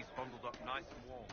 He's bundled up nice and warm.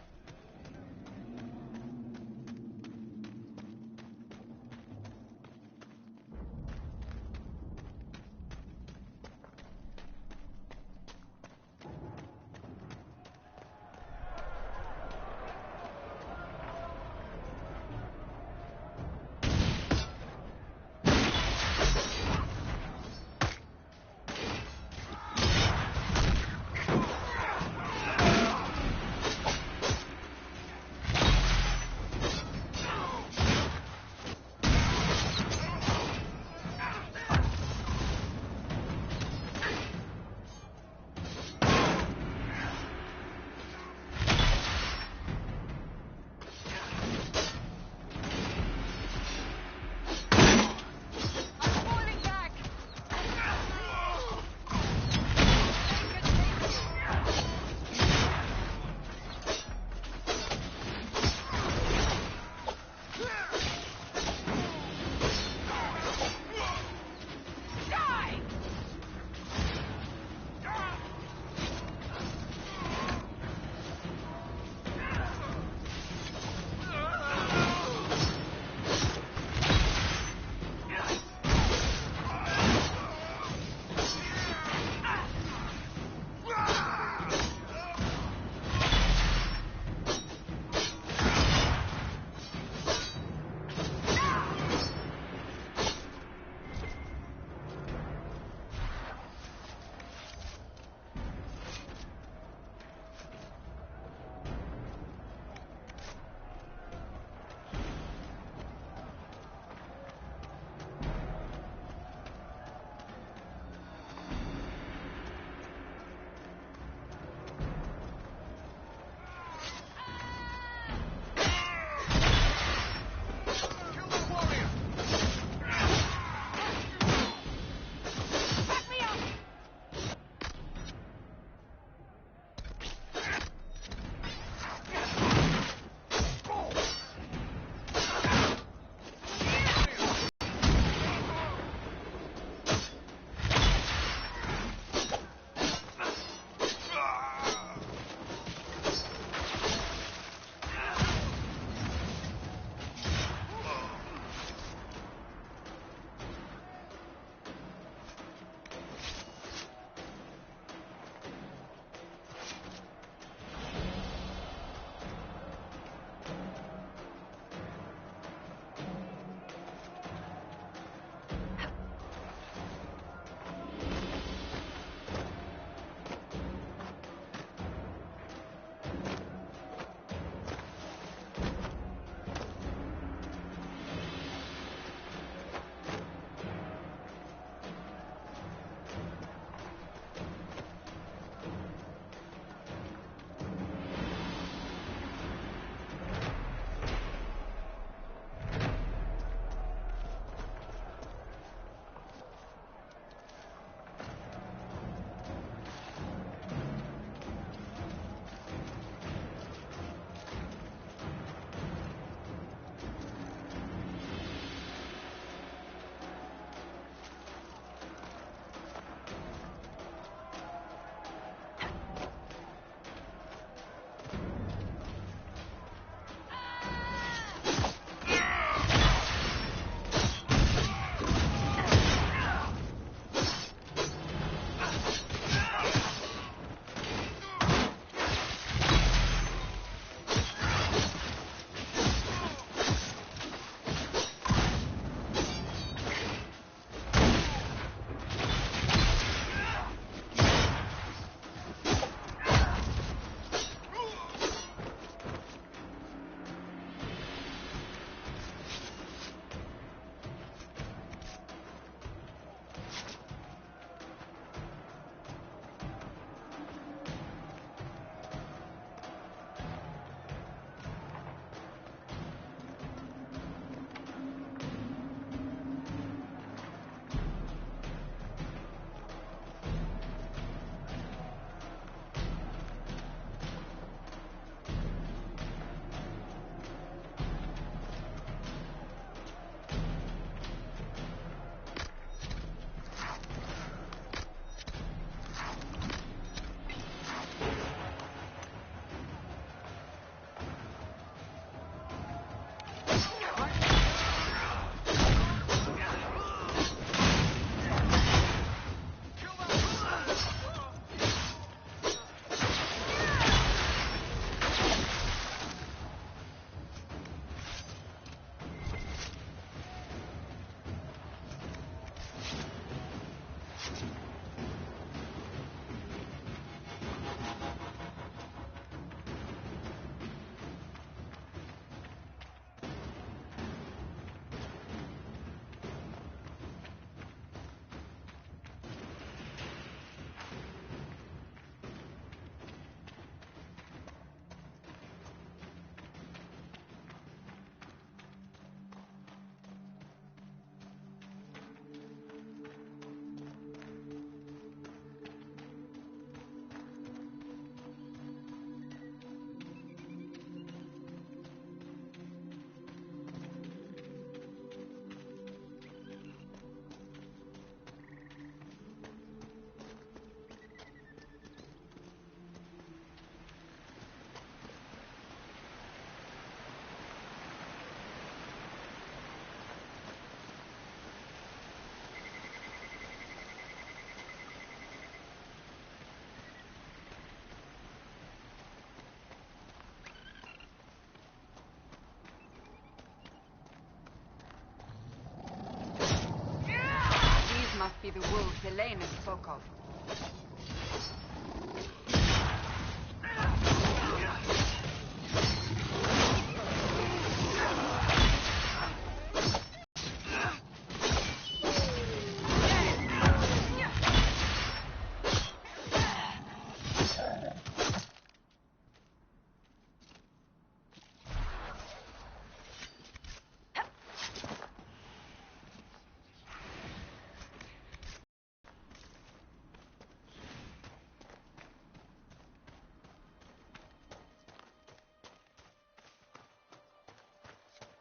be the wolves Elena spoke of.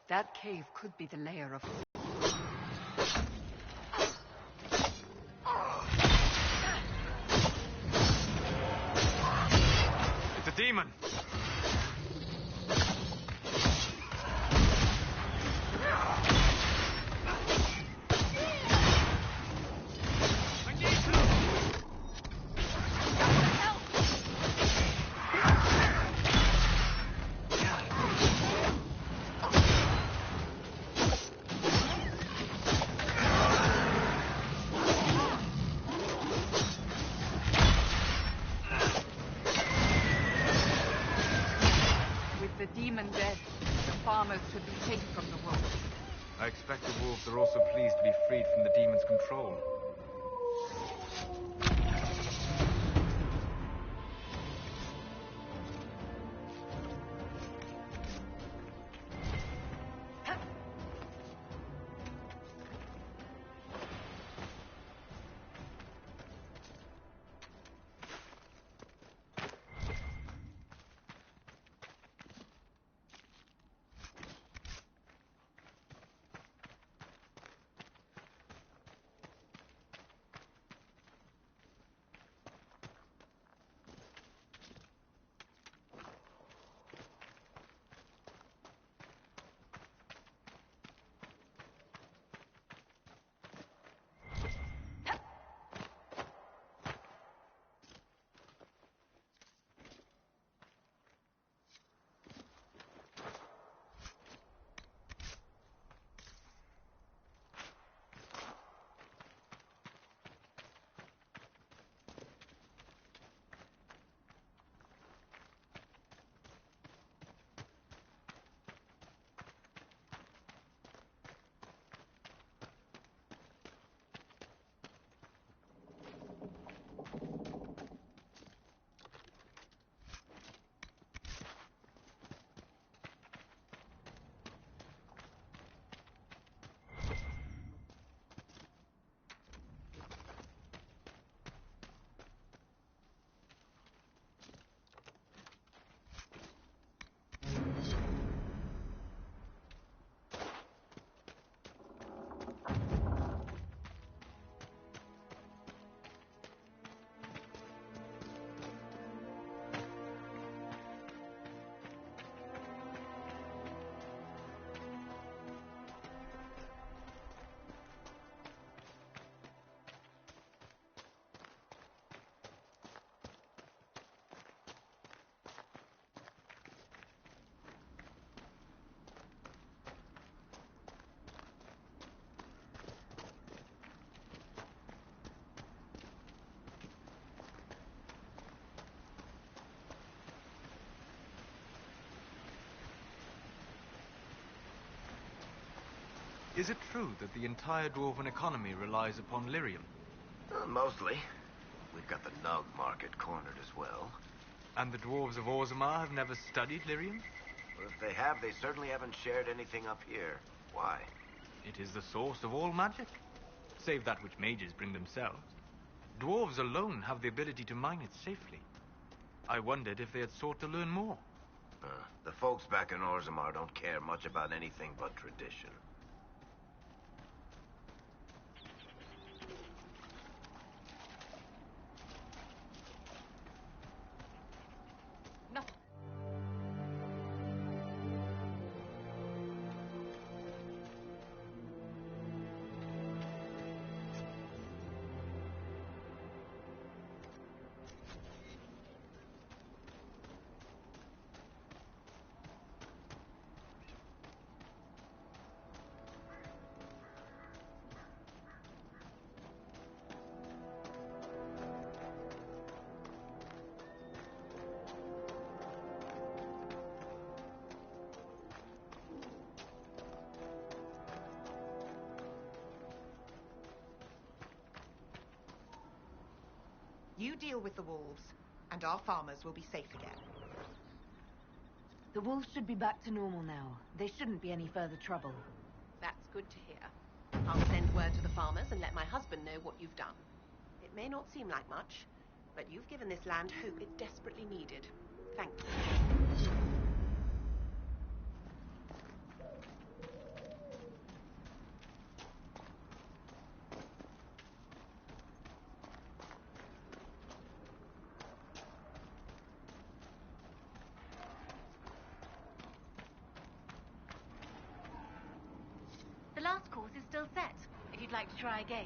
That cave could be the lair of... It's a demon! The demon dead. The farmers should be taken from the wolves. I expect the wolves are also pleased to be freed from the demon's control. Is it true that the entire dwarven economy relies upon lyrium? Mostly. We've got the Nug market cornered as well. And the dwarves of Orzammar have never studied lyrium? Well, if they have, they certainly haven't shared anything up here. Why? It is the source of all magic, save that which mages bring themselves. Dwarves alone have the ability to mine it safely. I wondered if they had sought to learn more. The folks back in Orzammar don't care much about anything but tradition. No. You deal with the wolves, and our farmers will be safe again. The wolves should be back to normal now. There shouldn't be any further trouble. That's good to hear. I'll send word to the farmers and let my husband know what you've done. It may not seem like much, but you've given this land hope it desperately needed. Thank you. The last course is still set, if you'd like to try again.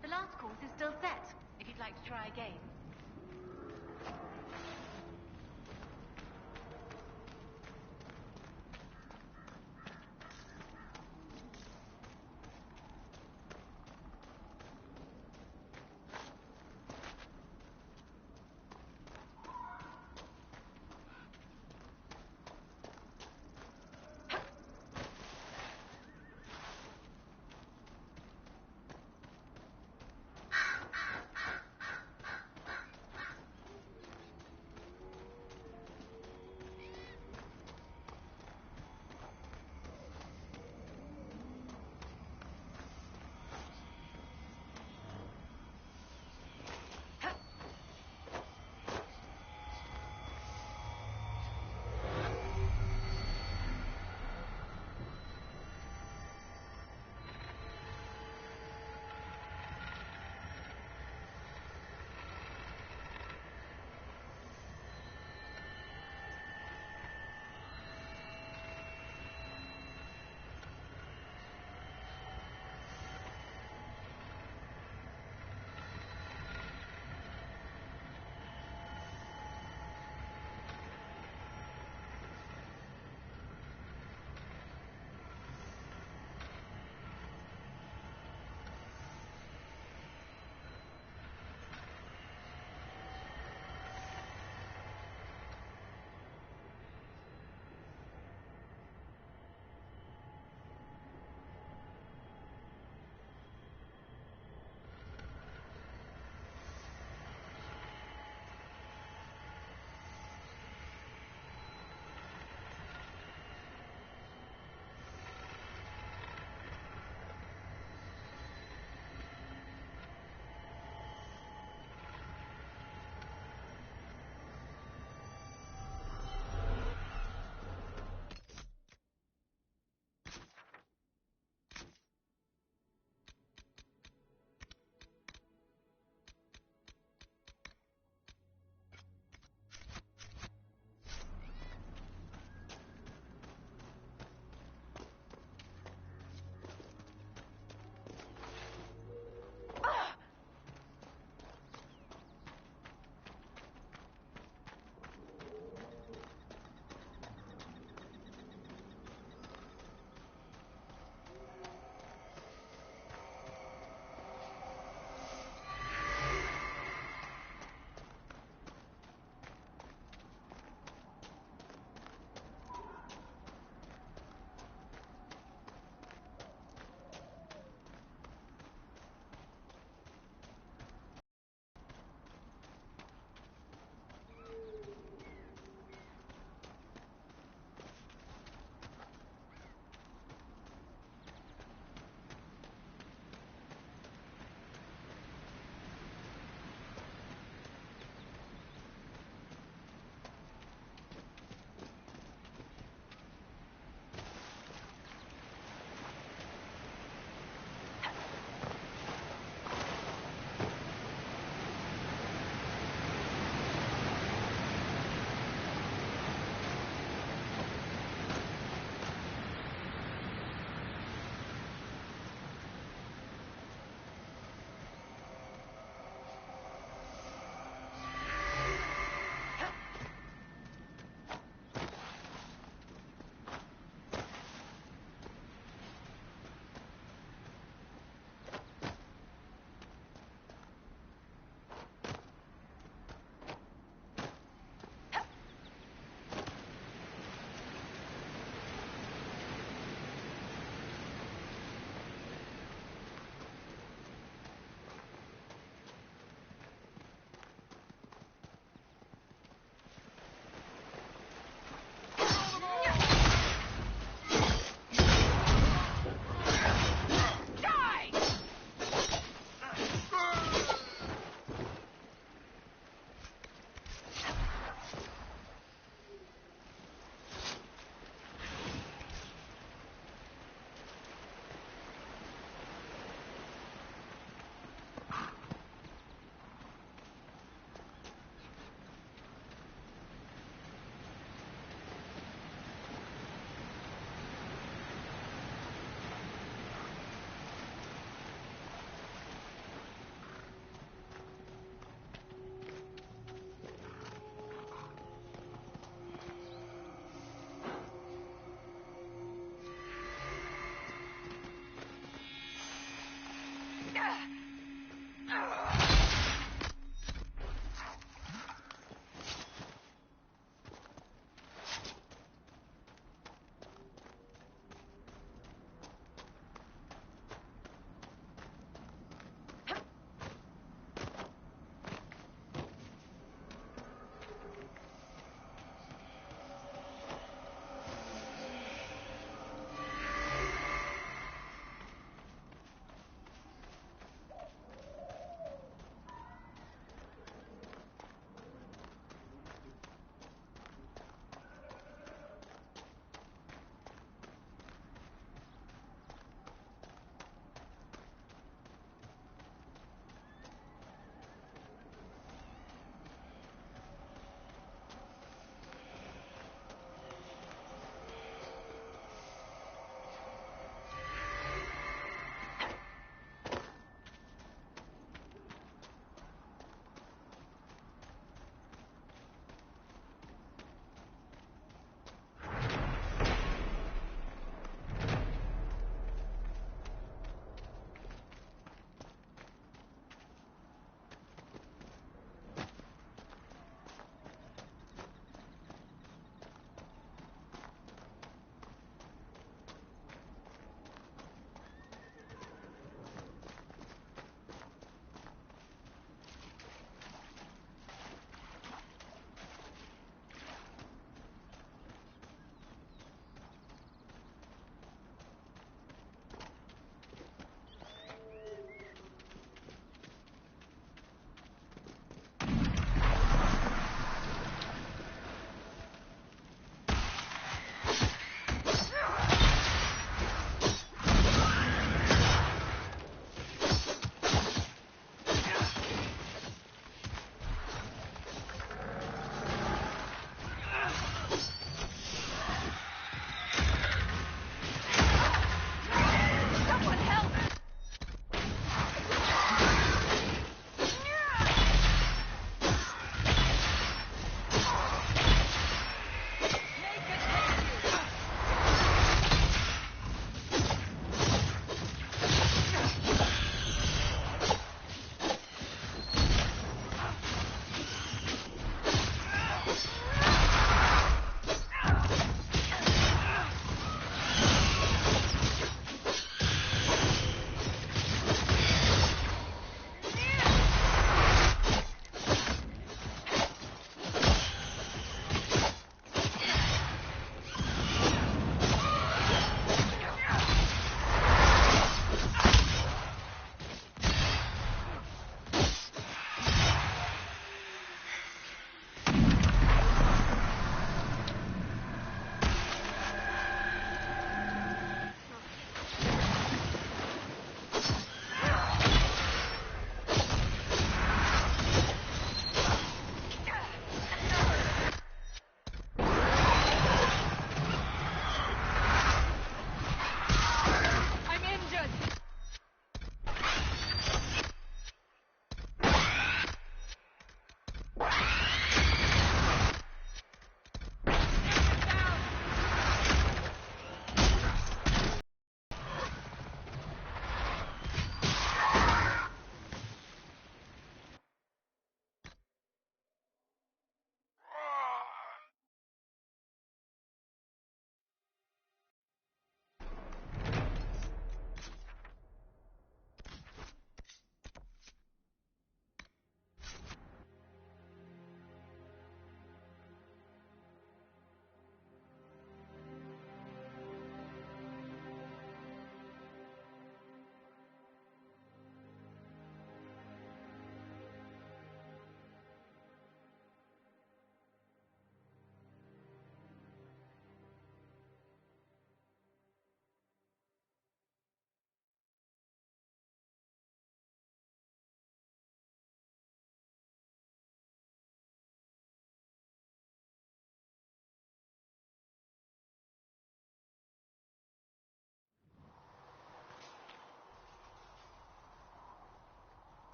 The last course is still set, if you'd like to try again.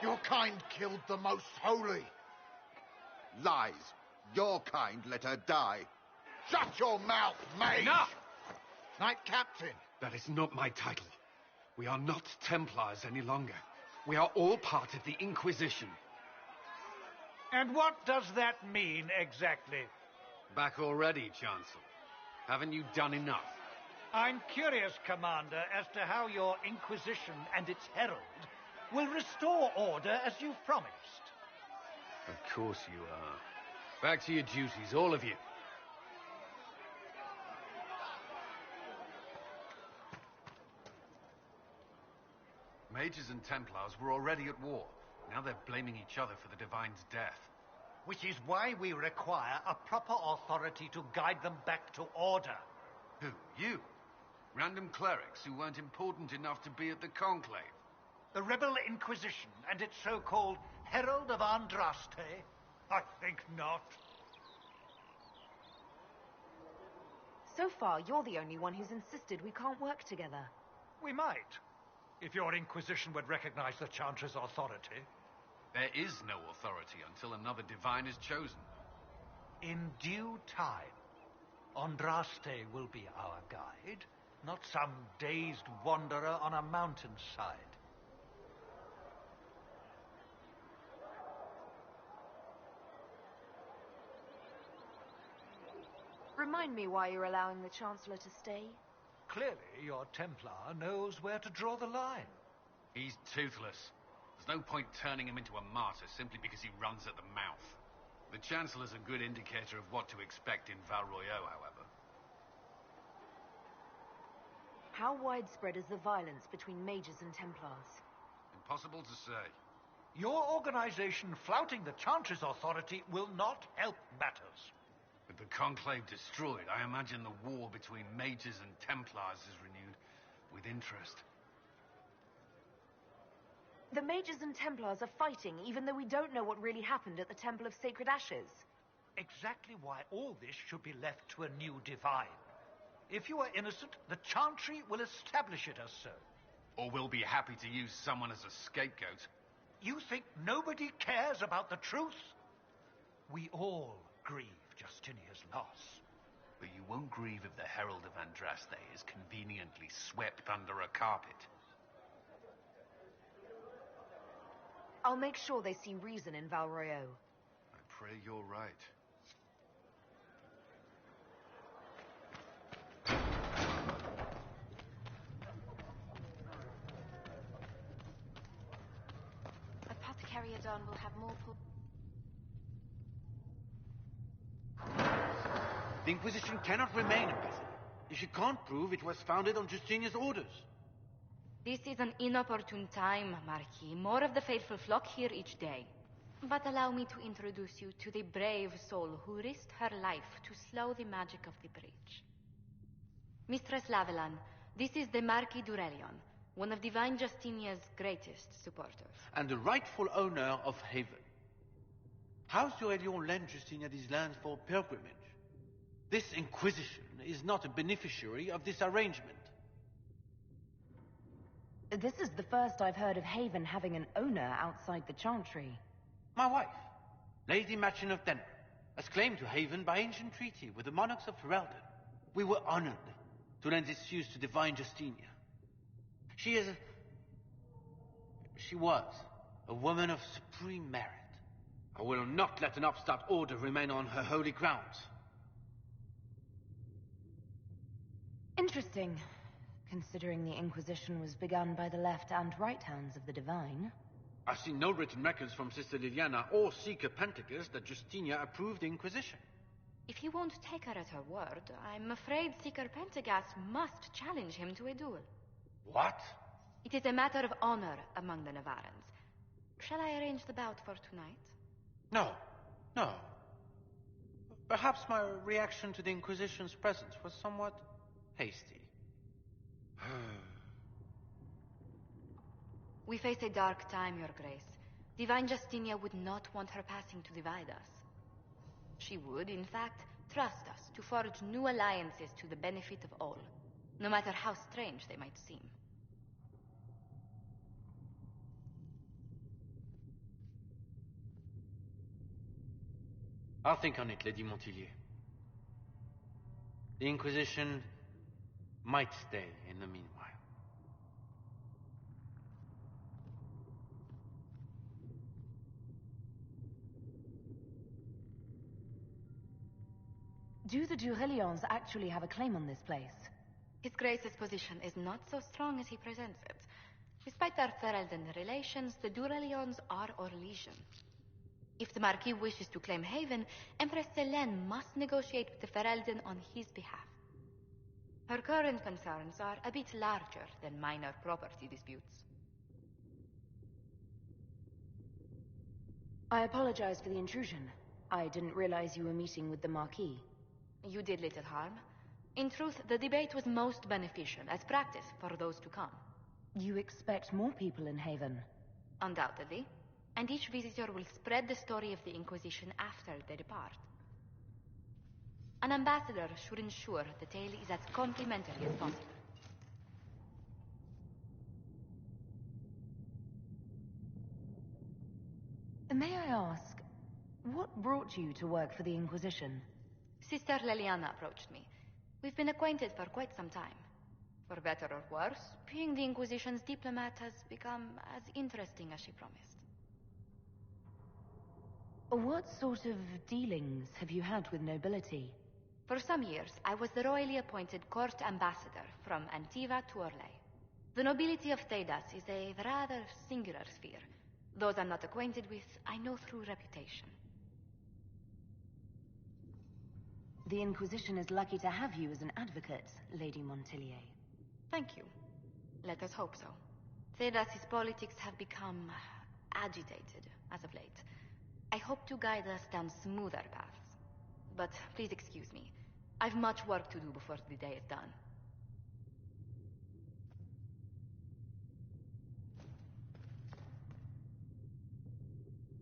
Your kind killed the most holy. Lies. Your kind let her die. Shut your mouth, mage! Enough! Knight Captain. That is not my title. We are not Templars any longer. We are all part of the Inquisition. And what does that mean, exactly? Back already, Chancellor. Haven't you done enough? I'm curious, Commander, as to how your Inquisition and its herald will restore order as you've promised. Of course you are. Back to your duties, all of you. Mages and Templars were already at war. Now they're blaming each other for the Divine's death. Which is why we require a proper authority to guide them back to order. Who? You? Random clerics who weren't important enough to be at the Conclave? The Rebel Inquisition and its so-called Herald of Andraste? I think not. So far, you're the only one who's insisted we can't work together. We might, if your Inquisition would recognize the Chancellor's authority. There is no authority until another Divine is chosen. In due time, Andraste will be our guide, not some dazed wanderer on a mountainside. Remind me why you're allowing the Chancellor to stay. Clearly, your Templar knows where to draw the line. He's toothless. There's no point turning him into a martyr simply because he runs at the mouth. The Chancellor's a good indicator of what to expect in Val Royeaux, however. How widespread is the violence between mages and Templars? Impossible to say. Your organization flouting the Chancellor's authority will not help matters. With the Conclave destroyed, I imagine the war between mages and Templars is renewed with interest. The mages and Templars are fighting, even though we don't know what really happened at the Temple of Sacred Ashes. Exactly why all this should be left to a new Divine. If you are innocent, the Chantry will establish it as so. Or we'll be happy to use someone as a scapegoat. You think nobody cares about the truth? We all grieve Justinia's loss. But you won't grieve if the Herald of Andraste is conveniently swept under a carpet. I'll make sure they see reason in Val Royeaux. I pray you're right. Apothecary Adon will have more The Inquisition cannot remain impassive if she can't prove it was founded on Justinia's orders. This is an inopportune time, Marquis. More of the faithful flock here each day. But allow me to introduce you to the brave soul who risked her life to slow the magic of the breach. Mistress Lavelan, this is the Marquis d'Aurelion, one of Divine Justinia's greatest supporters. And the rightful owner of Haven. House d'Aurelion lent Justinia these lands for pilgrimage. This Inquisition is not a beneficiary of this arrangement. This is the first I've heard of Haven having an owner outside the Chantry. My wife, Lady Machin of Denver, has claimed to Haven by ancient treaty with the monarchs of Ferelden. We were honored to lend this use to Divine Justinia. She was a woman of supreme merit. I will not let an upstart order remain on her holy grounds. Interesting, considering the Inquisition was begun by the left and right hands of the Divine. I've seen no written records from Sister Liliana or Seeker Pentacus that Justinia approved the Inquisition. If you won't take her at her word, I'm afraid Seeker Pentagast must challenge him to a duel. What? It is a matter of honor among the Navarrans. Shall I arrange the bout for tonight? No. Perhaps my reaction to the Inquisition's presence was somewhat hasty. We face a dark time, Your Grace. Divine Justinia would not want her passing to divide us. She would, in fact, trust us to forge new alliances to the benefit of all, no matter how strange they might seem. I'll think on it, Lady Montilyet. The Inquisition might stay in the meanwhile. Do the Durelions actually have a claim on this place? His Grace's position is not so strong as he presents it. Despite their Ferelden relations, the Durelions are Orlesian. If the Marquis wishes to claim Haven, Empress Selene must negotiate with the Ferelden on his behalf. Her current concerns are a bit larger than minor property disputes. I apologize for the intrusion. I didn't realize you were meeting with the Marquis. You did little harm. In truth, the debate was most beneficial as practice for those to come. You expect more people in Haven? Undoubtedly. And each visitor will spread the story of the Inquisition after they depart. An ambassador should ensure the tale is as complimentary as possible. May I ask, what brought you to work for the Inquisition? Sister Leliana approached me. We've been acquainted for quite some time. For better or worse, being the Inquisition's diplomat has become as interesting as she promised. What sort of dealings have you had with nobility? For some years, I was the royally appointed court ambassador from Antiva to Orlais. The nobility of Thedas is a rather singular sphere. Those I'm not acquainted with, I know through reputation. The Inquisition is lucky to have you as an advocate, Lady Montilyet. Thank you. Let us hope so. Thedas' politics have become agitated as of late. I hope to guide us down smoother paths. But please excuse me. I've much work to do before the day is done.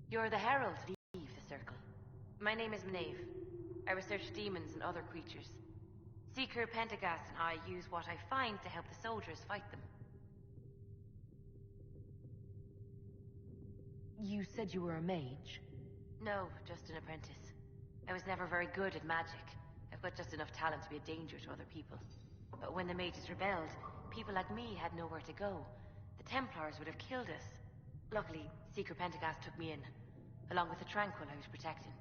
You're the Herald. Leave the Circle. My name is Maeve. I research demons and other creatures. Seeker Pentagast and I use what I find to help the soldiers fight them. You said you were a mage? No, just an apprentice. I was never very good at magic. I've got just enough talent to be a danger to other people. But when the mages rebelled, people like me had nowhere to go. The Templars would have killed us. Luckily, Seeker Pentagast took me in, along with the Tranquil I was protecting.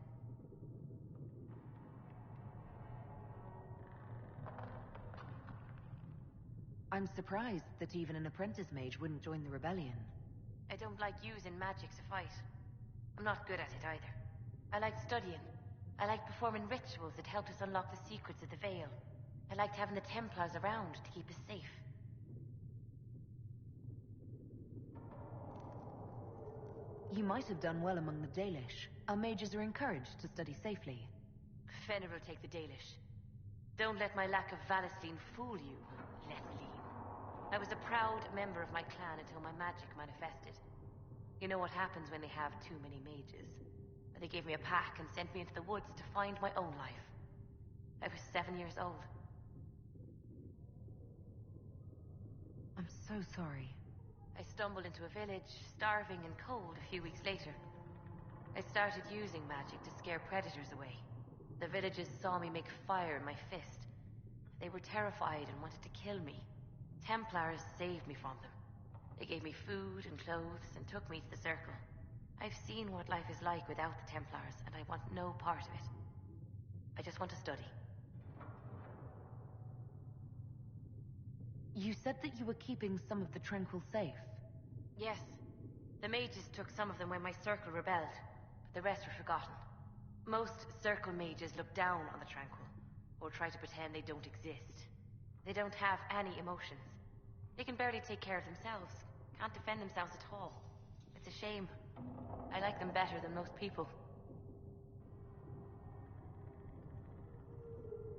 I'm surprised that even an apprentice mage wouldn't join the rebellion. I don't like using magic to fight. I'm not good at it either. I like studying. I liked performing rituals that helped us unlock the secrets of the Veil. I liked having the Templars around to keep us safe. You might have done well among the Dalish. Our mages are encouraged to study safely. Fenrir will take the Dalish. Don't let my lack of Valistine fool you, Leslie. I was a proud member of my clan until my magic manifested. You know what happens when they have too many mages. They gave me a pack and sent me into the woods to find my own life. I was 7 years old. I'm so sorry. I stumbled into a village, starving and cold, a few weeks later. I started using magic to scare predators away. The villagers saw me make fire in my fist. They were terrified and wanted to kill me. Templars saved me from them. They gave me food and clothes and took me to the Circle. I've seen what life is like without the Templars, and I want no part of it. I just want to study. You said that you were keeping some of the Tranquil safe. Yes. The mages took some of them when my Circle rebelled, but the rest were forgotten. Most Circle mages look down on the Tranquil, or try to pretend they don't exist. They don't have any emotions. They can barely take care of themselves, can't defend themselves at all. It's a shame. I like them better than most people.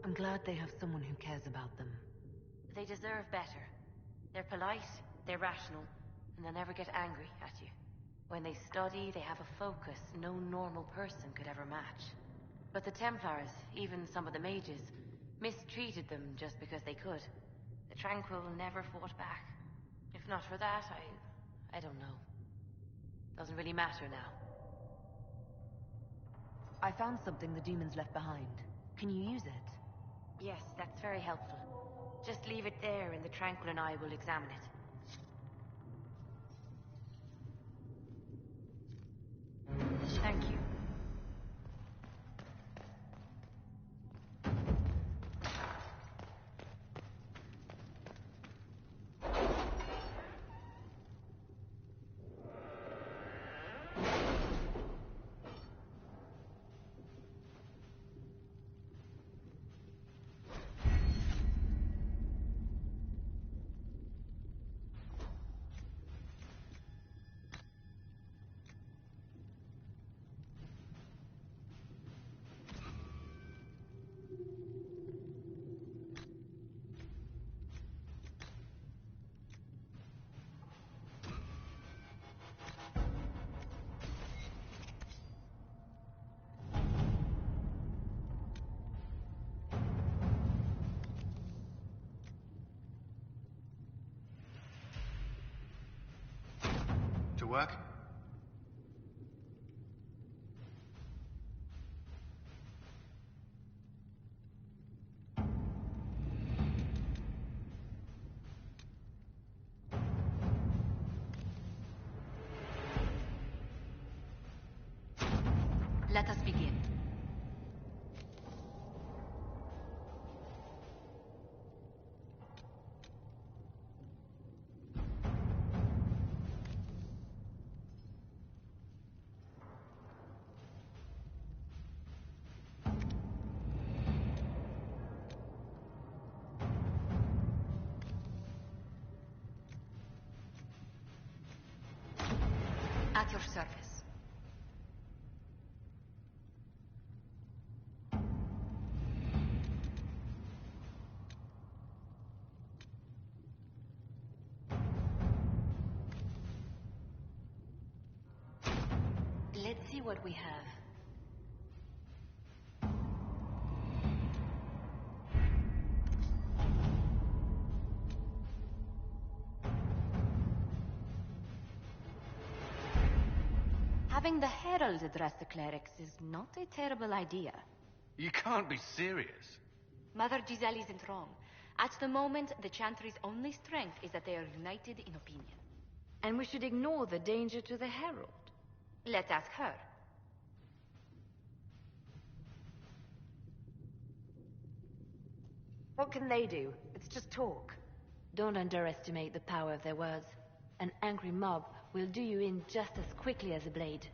I'm glad they have someone who cares about them. They deserve better. They're polite, they're rational, and they'll never get angry at you. When they study, they have a focus no normal person could ever match. But the Templars, even some of the mages, mistreated them just because they could. The Tranquil never fought back. If not for that, I don't know. Doesn't really matter now. I found something the demons left behind. Can you use it? Yes, that's very helpful. Just leave it there and the Tranquil and I will examine it. Thank you. To work? Let us begin. At your service. Let's see what we have. Having the Herald address the clerics is not a terrible idea. You can't be serious. Mother Giselle isn't wrong. At the moment, the Chantry's only strength is that they are united in opinion. And we should ignore the danger to the Herald. Let's ask her. What can they do? It's just talk. Don't underestimate the power of their words. An angry mob will do you in just as quickly as a blade.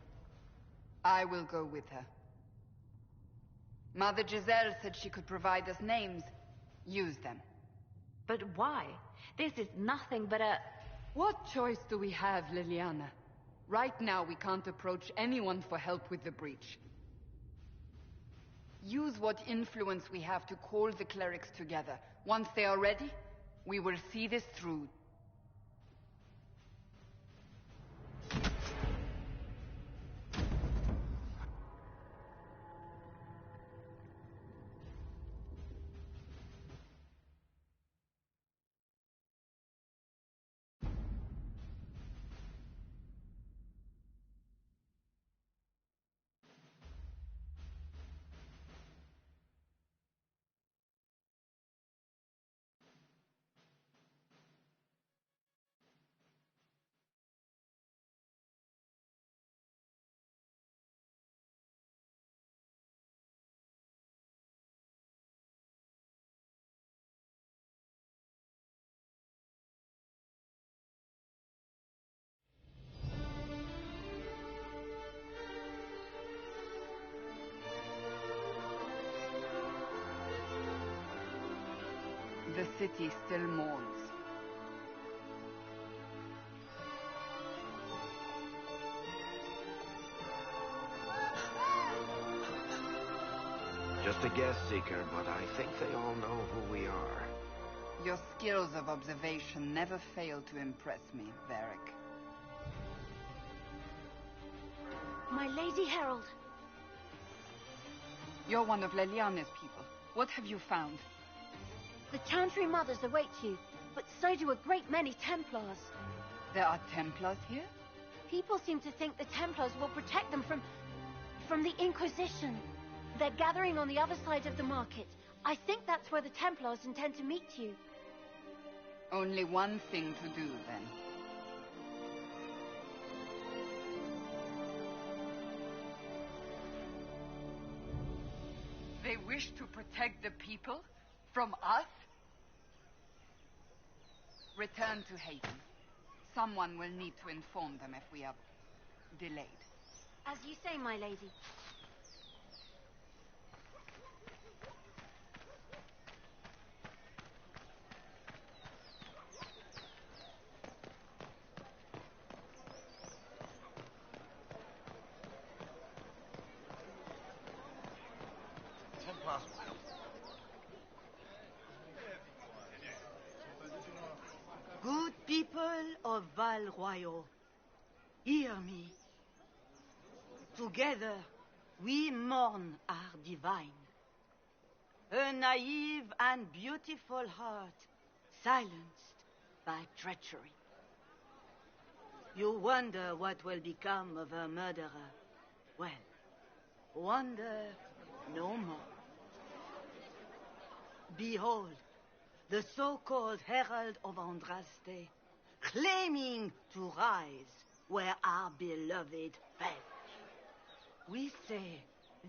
I will go with her. Mother Giselle said she could provide us names. Use them. But why? This is nothing but a... What choice do we have, Liliana? Right now, we can't approach anyone for help with the breach. Use what influence we have to call the clerics together. Once they are ready, we will see this through. The city still mourns. Just a guest seeker, but I think they all know who we are. Your skills of observation never fail to impress me, Varric. My Lady Herald. You're one of Leliana's people. What have you found? The Chantry Mothers await you, but so do a great many Templars. There are Templars here? People seem to think the Templars will protect them from... from the Inquisition. They're gathering on the other side of the market. I think that's where the Templars intend to meet you. Only one thing to do, then. They wish to protect the people from us? Return to Haven. Someone will need to inform them if we are delayed. As you say, my lady. Good people of Val Royal, hear me. Together, we mourn our divine. A naive and beautiful heart, silenced by treachery. You wonder what will become of her murderer. Well, wonder no more. Behold, the so-called Herald of Andraste, claiming to rise where our beloved fell. We say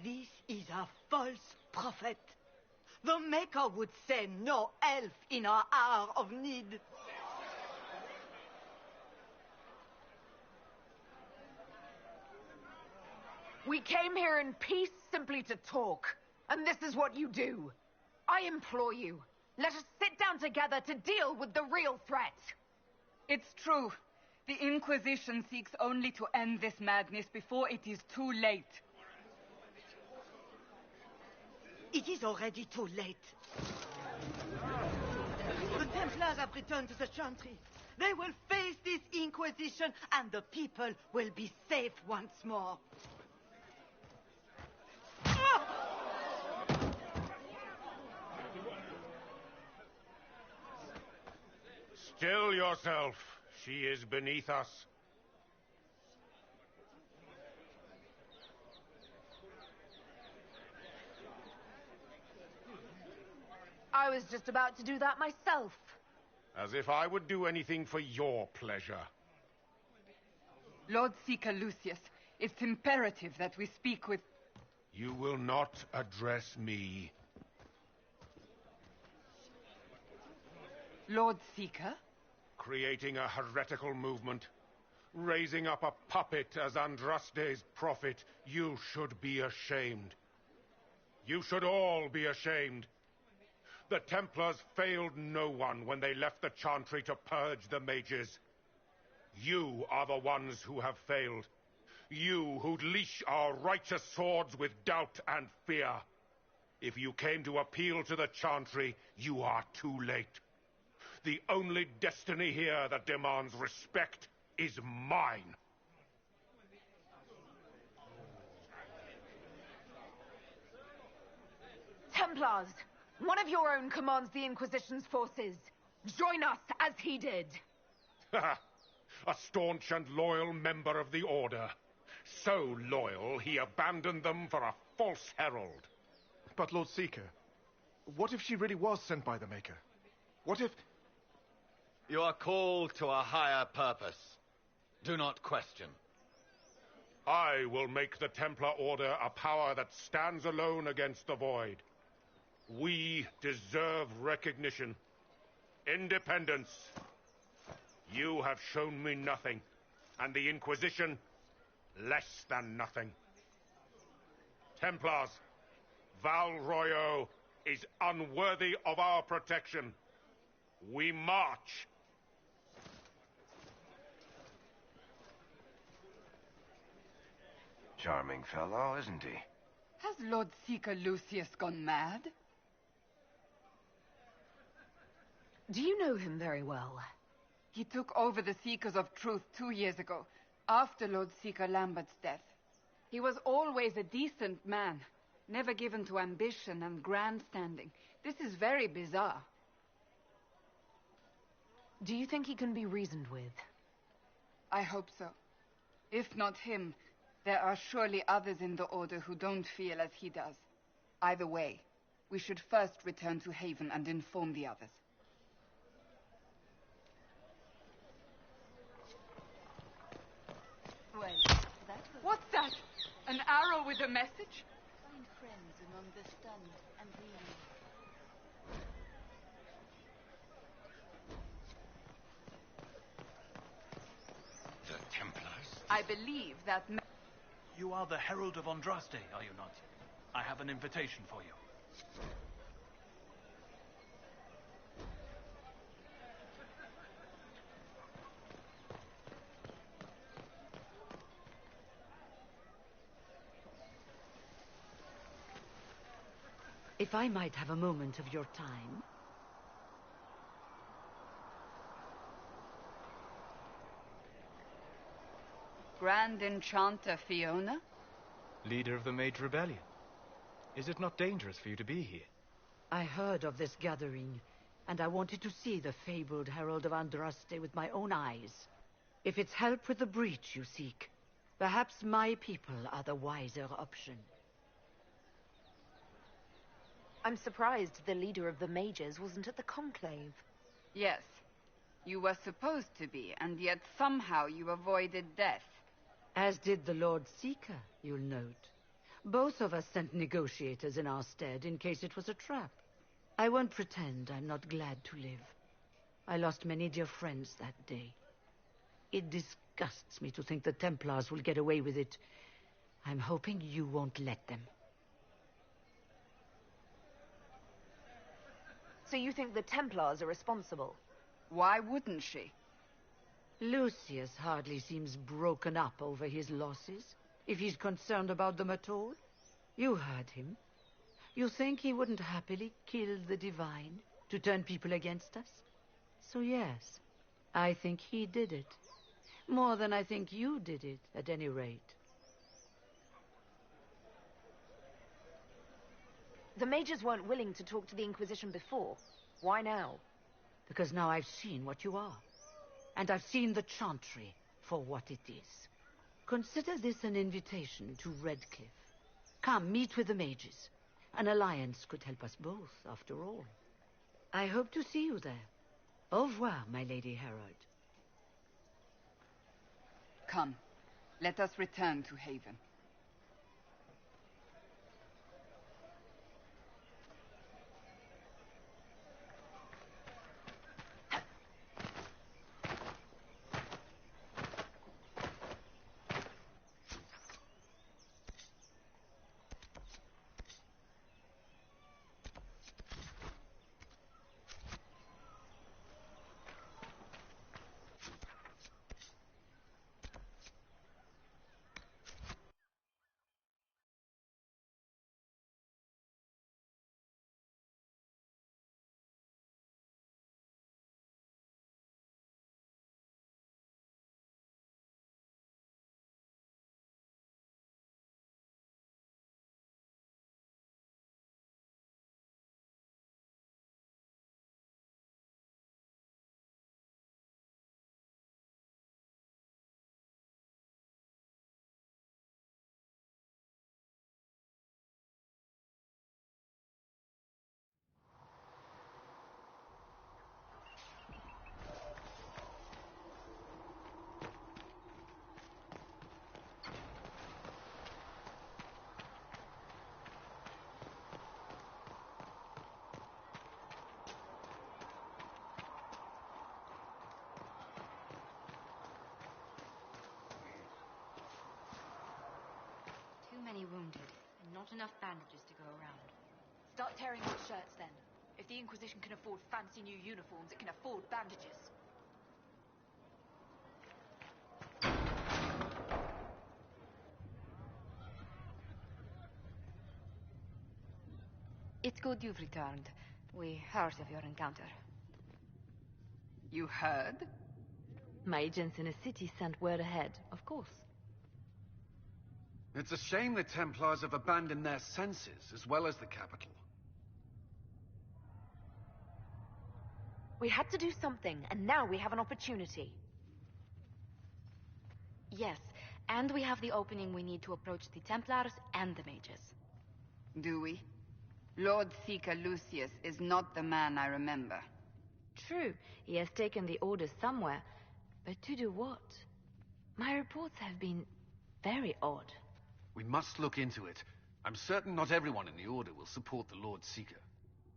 this is a false prophet. The Maker would send no elf in our hour of need. We came here in peace simply to talk, and this is what you do. I implore you, let us sit down together to deal with the real threat. It's true. The Inquisition seeks only to end this madness before it is too late. It is already too late. The Templars have returned to the Chantry. They will face this Inquisition, and the people will be safe once more. Still yourself. She is beneath us. I was just about to do that myself. As if I would do anything for your pleasure. Lord Seeker Lucius, it's imperative that we speak with... You will not address me. Lord Seeker? Creating a heretical movement. Raising up a puppet as Andraste's prophet. You should be ashamed. You should all be ashamed. The Templars failed no one when they left the Chantry to purge the mages. You are the ones who have failed. You who'd leash our righteous swords with doubt and fear. If you came to appeal to the Chantry, you are too late. The only destiny here that demands respect is mine. Templars, one of your own commands the Inquisition's forces. Join us as he did. A staunch and loyal member of the Order. So loyal, he abandoned them for a false herald. But Lord Seeker, what if she really was sent by the Maker? What if... You are called to a higher purpose. Do not question. I will make the Templar Order a power that stands alone against the Void. We deserve recognition. Independence. You have shown me nothing, and the Inquisition, less than nothing. Templars, Val Royal is unworthy of our protection. We march. Charming fellow, isn't he? Has Lord Seeker Lucius gone mad? Do you know him very well? He took over the Seekers of Truth 2 years ago, after Lord Seeker Lambert's death. He was always a decent man, never given to ambition and grandstanding. This is very bizarre. Do you think he can be reasoned with? I hope so. If not him, There are surely others in the Order who don't feel as he does. Either way, we should first return to Haven and inform the others. Well, What's that? An arrow with a message? Find friends among the stunned and reeling. The Templars? I believe that... You are the Herald of Andraste, are you not? I have an invitation for you. If I might have a moment of your time. Grand Enchanter Fiona? Leader of the Mage Rebellion. Is it not dangerous for you to be here? I heard of this gathering, and I wanted to see the fabled Herald of Andraste with my own eyes. If it's help with the breach you seek, perhaps my people are the wiser option. I'm surprised the leader of the mages wasn't at the conclave. Yes. You were supposed to be, and yet somehow you avoided death. As did the Lord Seeker, you'll note. Both of us sent negotiators in our stead in case it was a trap. I won't pretend I'm not glad to live. I lost many dear friends that day. It disgusts me to think the Templars will get away with it. I'm hoping you won't let them. So you think the Templars are responsible? Why wouldn't she? Lucius hardly seems broken up over his losses, if he's concerned about them at all. You heard him. You think he wouldn't happily kill the Divine to turn people against us? So yes, I think he did it. More than I think you did it, at any rate. The mages weren't willing to talk to the Inquisition before. Why now? Because now I've seen what you are. And I've seen the Chantry for what it is. Consider this an invitation to Redcliffe. Come, meet with the mages. An alliance could help us both, after all. I hope to see you there. Au revoir, my Lady Herald. Come, let us return to Haven. Too many wounded, and not enough bandages to go around. Start tearing off shirts then. If the Inquisition can afford fancy new uniforms, it can afford bandages. It's good you've returned. We heard of your encounter. You heard? My agents in the city sent word ahead, of course. It's a shame the Templars have abandoned their senses, as well as the capital. We had to do something, and now we have an opportunity. Yes, And we have the opening we need to approach the Templars and the mages. Do we? Lord Seeker Lucius is not the man I remember. True, he has taken the orders somewhere, but to do what? My reports have been very odd. We must look into it. I'm certain not everyone in the Order will support the Lord Seeker.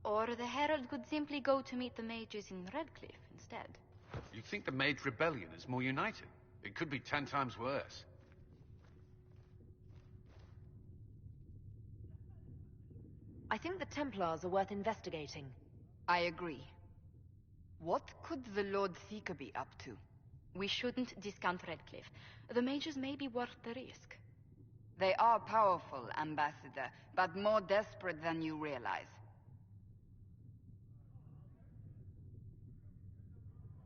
Or the Herald could simply go to meet the mages in Redcliffe instead. You think the Mage Rebellion is more united? It could be 10 times worse. I think the Templars are worth investigating. I agree. What could the Lord Seeker be up to? We shouldn't discount Redcliffe. The mages may be worth the risk. They are powerful, Ambassador, but more desperate than you realize.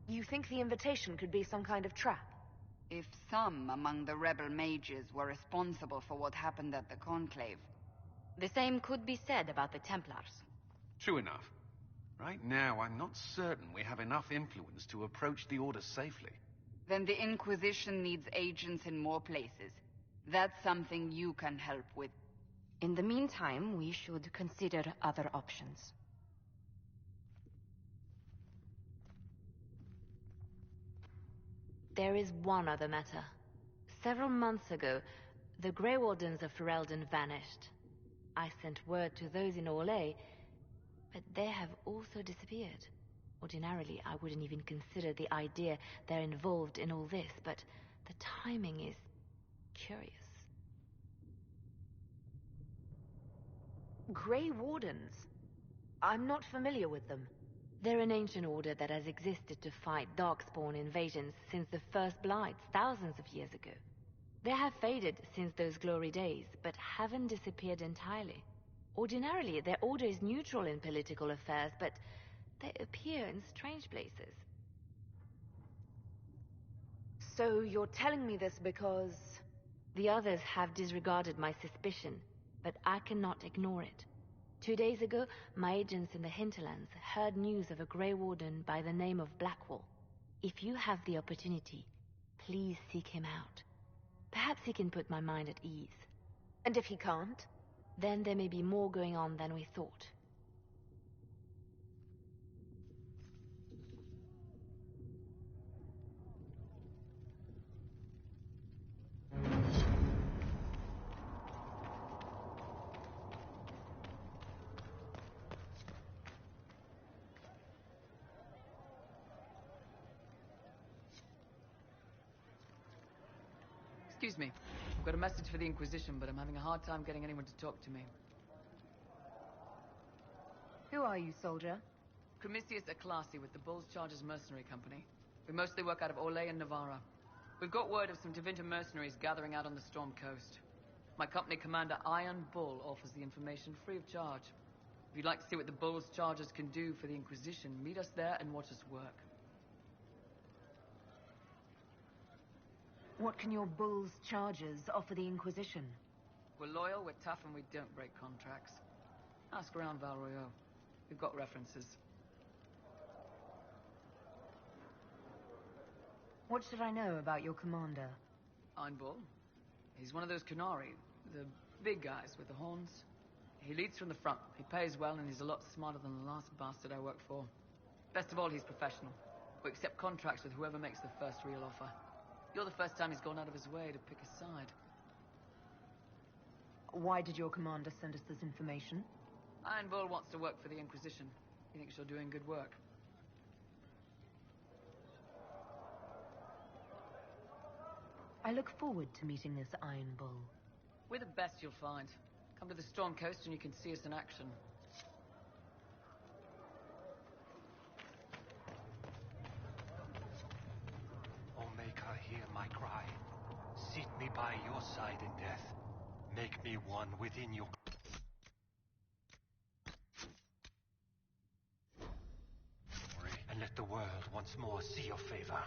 You think the invitation could be some kind of trap? If some among the rebel mages were responsible for what happened at the Conclave. The same could be said about the Templars. True enough. Right now, I'm not certain we have enough influence to approach the Order safely. Then the Inquisition needs agents in more places. That's something you can help with. In the meantime, we should consider other options. There is one other matter. Several months ago, the Grey Wardens of Ferelden vanished. I sent word to those in Orlais, but they have also disappeared. Ordinarily, I wouldn't even consider the idea they're involved in all this, but the timing is curious. Grey Wardens? I'm not familiar with them. They're an ancient order that has existed to fight Darkspawn invasions since the first Blights, thousands of years ago. They have faded since those glory days, but haven't disappeared entirely. Ordinarily, their order is neutral in political affairs, but they appear in strange places. So you're telling me this because... The others have disregarded my suspicion, but I cannot ignore it. 2 days ago, my agents in the hinterlands heard news of a Grey Warden by the name of Blackwall. If you have the opportunity, please seek him out. Perhaps he can put my mind at ease. And if he can't? Then there may be more going on than we thought. Excuse me. I've got a message for the Inquisition, but I'm having a hard time getting anyone to talk to me. Who are you, soldier? Cremisius Aclasi with the Bulls Chargers Mercenary Company. We mostly work out of Orlais and Navarra. We've got word of some Tevinter mercenaries gathering out on the Storm Coast. My company commander, Iron Bull, offers the information free of charge. If you'd like to see what the Bulls Chargers can do for the Inquisition, meet us there and watch us work. What can your Bulls Chargers offer the Inquisition? We're loyal, we're tough, and we don't break contracts. Ask around Val Royeaux. We've got references. What should I know about your commander? Iron Bull. He's one of those Kunari, the big guys with the horns. He leads from the front. He pays well, and he's a lot smarter than the last bastard I worked for. Best of all, he's professional. We accept contracts with whoever makes the first real offer. You're the first time he's gone out of his way to pick a side. Why did your commander send us this information? Iron Bull wants to work for the Inquisition. He thinks you're doing good work. I look forward to meeting this Iron Bull. We're the best you'll find. Come to the Storm Coast and you can see us in action. O Maker, hear my cry. Seat me by your side in death. Make me one within your... And let the world once more see your favor.